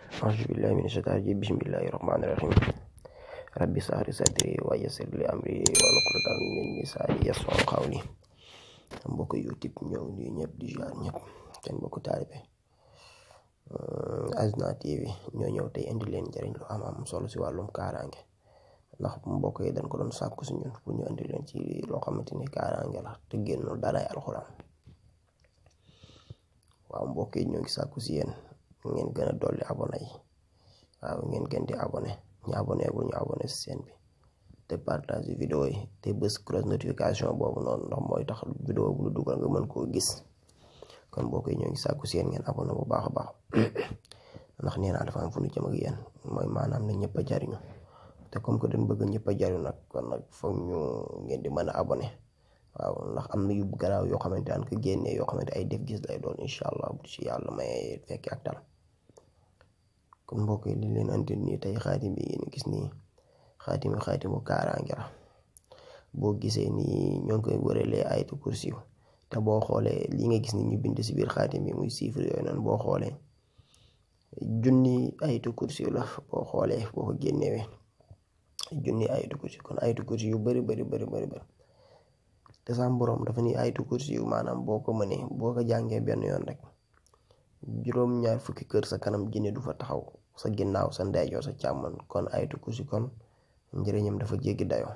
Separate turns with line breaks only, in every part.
أعوذ بالله من الشيطان الرجيم بسم الله الرحمن الرحيم ربي اشرح لي صدري ويسر لي أمري واحلul uqdatan min lisaani yafqahu qawli. Mbokk YouTube ñoo ngi nuyu ñëpp di ziar ñëpp seen mbokku taalibe Asna TV ñoo ñëw tey indi leen njëriñ lu am solo si wàllum kaaraange ndax mbokk yi dañ ko doon sàkku si ñun pour ñu indi leen ci loo xamante ni kaaraange la te génnul daraay alxuraan. waaw mbokk yi ñoo ngi sàkku si yéen ngeen gën a dolli abonné yi waaw ngeen gën di abonné ñu abonné si seen bi te partage vidéo yi te bës cloche notification boobu noonu ndax mooy tax vidéo bu lu dugal nga mën koo gis. kon mbokk yi ñoo ngi sàkku si yéen ngeen abonné bu baax a baax ndax nee naa dafa am fu ñu jëm ak yéen mooy maanaam ne ñëpp a jariñu te comme que dañ bëgg ñëpp a jariñu nag kon nag foog ñu ngeen di mën a abonné. waaw ndax am na yu garaaw yoo xamante an ko génnee yoo xamante ay def gis lay doon incha allah bu ci yàlla may fekki ak tal. kon mbokk yi li leen andi nii tey xaatim bi ngeen gis nii xaatimu kaaraange la boo gisee nii ñoo ngi koy wëralee ayatu kursi te boo xoolee li nga gis ni ñu bind si biir xaatim bi muy chiffre yooyu noonu boo xoolee junni ayatu kursi la boo xoolee boo ko génnewee junni ayatu kursi kon ayatu kursi yu bari te sam borom dafa ni ayatu kursi yu maanaam boo ko mënee boo ko jàngee benn yoon rek juróom-ñaar fukki kër sa kanam jinne du fa taxaw sa ginnaaw sa ndeyjoor sa càmmoñ kon ayatu kursi kon njëriñam dafa jéggi dayoo.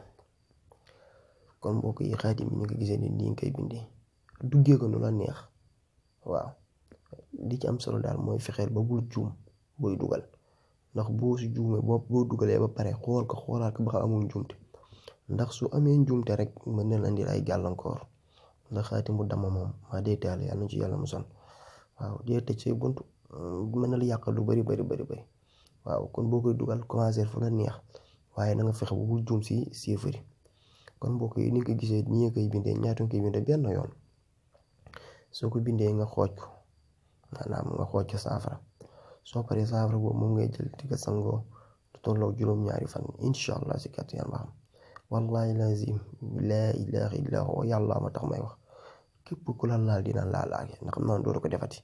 kon mbokk yi xaatim bi ñu ko gisee ni nga koy bindee duggee ko nu la neex waaw li ci am solo daal mooy fexeel ba bul juum booy dugal ndax boo si juumee boo dugalee ba pare xoolaat ko ba xam amul njuumte ndax su amee njuumte rek mën na la indil ay gàllankoor ndax xaatim bu dama moom maa dee taal yàlla na ci yàlla musal waaw dee tëj say bunt mën na la yàqal lu bari waaw kon boo koy dugal commencer fu la neex waaye na nga fexe ba bul juum si chiffre. kon mbokk yi ni nga ko gisee ni nga koy bindee ñaata nga koy bindee benn yoon soo ko bindee nga xooj ko maanaam nga xooj ko saafara soo paree saafara boobu moom ngay jël di ko sangoo tolloo juróom-ñaari fan incha allah si kàttan yàlla xam wallahi lazim laa ilaaha illa huwa yàlla ma tax may wax képp ku la laal dina laalaake ndax xam naa dootu ko defati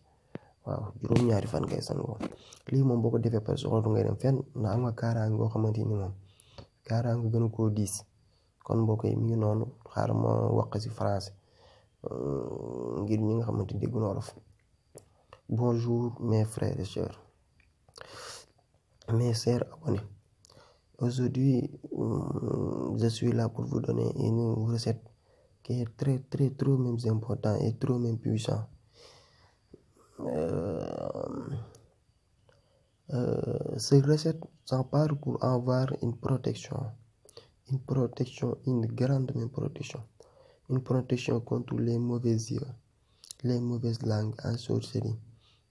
waaw juróom-ñaari fan ngay sangoo lii moom boo ko defee pare soxla du ngay dem fenn ndax am nga kaaraange boo xamante ni moom kaaraange gënu koo diis. kon mbokk yi mi ngi noonu xaaral ma wax ci français ngir ñi nga xamante ni déggu wolof. Bonjour mes frères et sœurs, mes chers abonnés. Aujourd'hui, je suis là pour vous donner une recette qui est très trop même important et trop même puissant. Cette recette s'en parle pour avoir une protection, une grande même protection, une protection contre les mauvais yeux, les mauvaises langues en sorcellerie,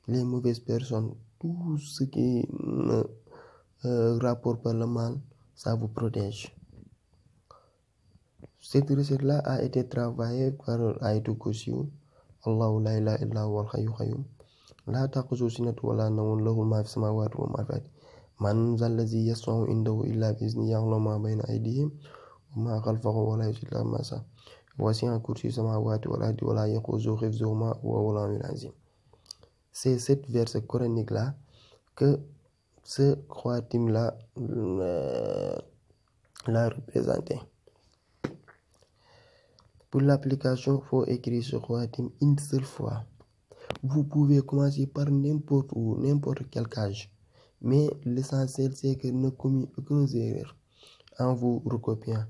les mauvaises personnes, tout ce qui ne rapporte pas le mal, ça vous protège. Cette recette-là a été travaillée par Ayatul Kursi, Allahu la ilaha illa huwal hayyul qayyum, la ta'khudhuhu sinatun wa la nawmun, lahu ma fis samawati wa ma fil ardi. Man zallazi yashfa'u indahu illa bi'izni, ya'lamu ma bayna aydihim wa ma khalfahum wa la yuhituna bima sha'a. Wasi'a kursiyuhu samawati wal ardi wa la yaquduhu hifzuhuma wa huwal aliyyul azim. C'est cette verset coranique là que ce khatim là l'a représenté. Pour l'application, il faut écrire ce khatim une seule fois. Vous pouvez commencer par n'importe où, n'importe quel âge. Mais l'essentiel, c'est que ne commettez aucune erreur en vous recopiant.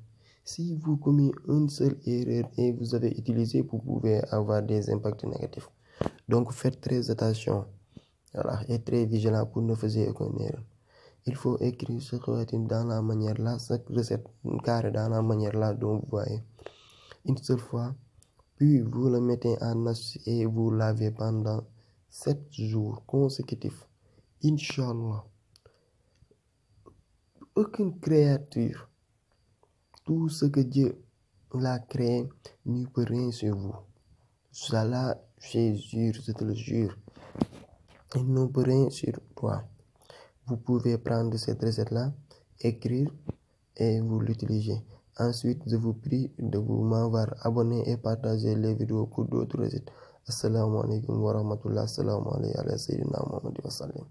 Si vous commettez une seule erreur et vous avez utilisé, vous pouvez avoir des impacts négatifs. Donc faites très attention, voilà, et très vigilant pour ne faire aucune erreur. Il faut écrire ce khatim dans la manière là, cette recette carrée dans la manière là dont vous voyez. Une seule fois, puis vous le mettez en astuce et vous lavez pendant 7 jours consécutifs. Inch'Allah, aucune créature, tout ce que Dieu l'a créé, n'y peut rien sur vous. Cela, je te le jure, il ne peut rien sur toi. Vous pouvez prendre cette recette-là, écrire et vous l'utiliser. Ensuite, je vous prie de vous m'avoir abonné et partager les vidéos pour d'autres recettes. Assalamu alaikum wa rahmatullah. Assalamu alaikum wa sallam.